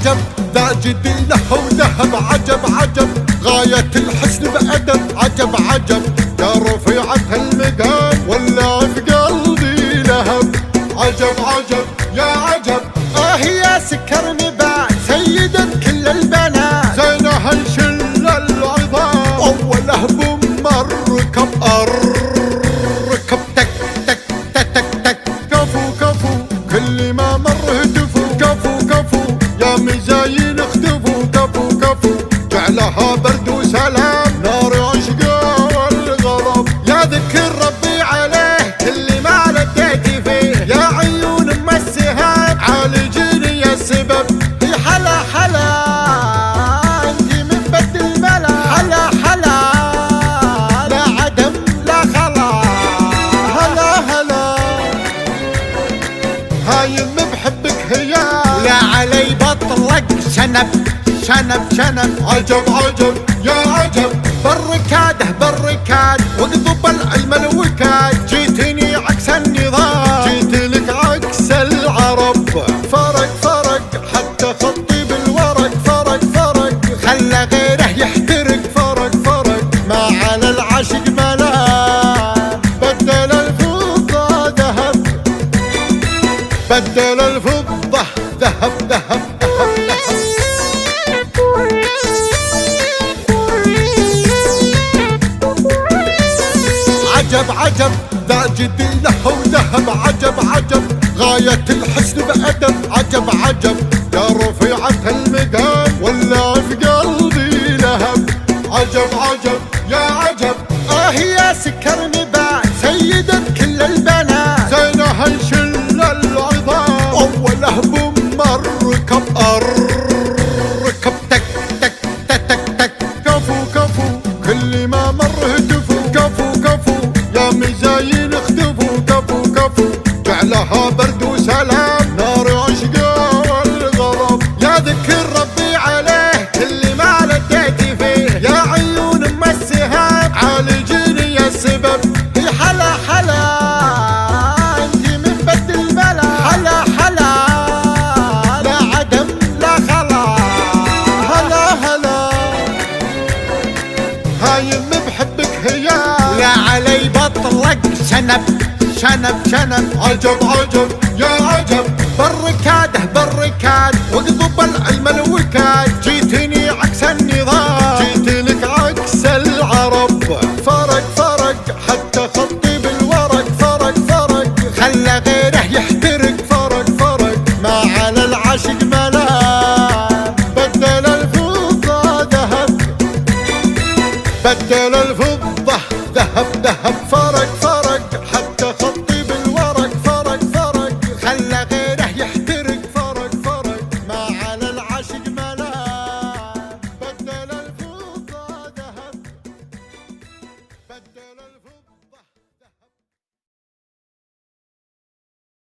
عجب ذا جديله وذهب عجب عجب غاية الحسن بأدب عجب عجب يا رفيعة المقام ولا في قلبي لهب عجب عجب يا عجب يا سكر نبات سيدة كل البنات زينها الشل العظام أوله بمركب ركب تك تك تك تك تك كفو كفو كل ما مر هتفو كفو كفو يا مزاين اختفوا كفو كفو جعلها برد وسلام نار عشقه والغضب يا ذكر ربي عليه كل ما لديت فيه يا عيون ام السهام عالجيني يا السبب يا حلا حلا انتي من بد الملا حلا حلا لا عدم لا خلا هلا هلا هايم بحبك هيا لا علي بطلق شنب شنب شنب عجب عجب يا عجب بالركاده بالركاد واقضب العلم الوكاد جيتني عكس النظام جيت لك عكس العرب فرق فرق حتى خطي بالورق فرق فرق خلى غيره يحترق فرق فرق ما على العاشق ملام بدل الفضة ذهب بدل الفضة ذهب ذهب عجب عجب ذا جديله وذهب عجب عجب غاية الحسن بأدب عجب عجب يا رفيعة المقام ولا في قلبي لهب عجب عجب يا عجب يا سكر نبات سيدة كل البنات زينها الشل العظام أوله بمركب ركب تك تك تك تك تك كفو كفو كل ما مر هتفو كفو كفو يا مزاين اختفوا كفو كفو جعلها برد وسلام نار عشقه والغضب يا ذكر ربي عليه كل ما لديت فيه يا عيون ام السهام عالجيني يا السبب يا حلا حلا انتي من بد الملا حلا حلا لا عدم لا خلا هلا هلا هايم بحبك هيا لا علي بطلق شنب شنب شنب عجب عجب يا عجب بالركاده بالركاد واقضب العلم الوكاد جيتني عكس النظام جيت لك عكس العرب فرق فرق حتى خطي بالورق فرق فرق خلى غيره يحترق فرق فرق ما على العاشق ملام بدل الفضة ذهب بدل الفضة ذهب ذهب فرق فرق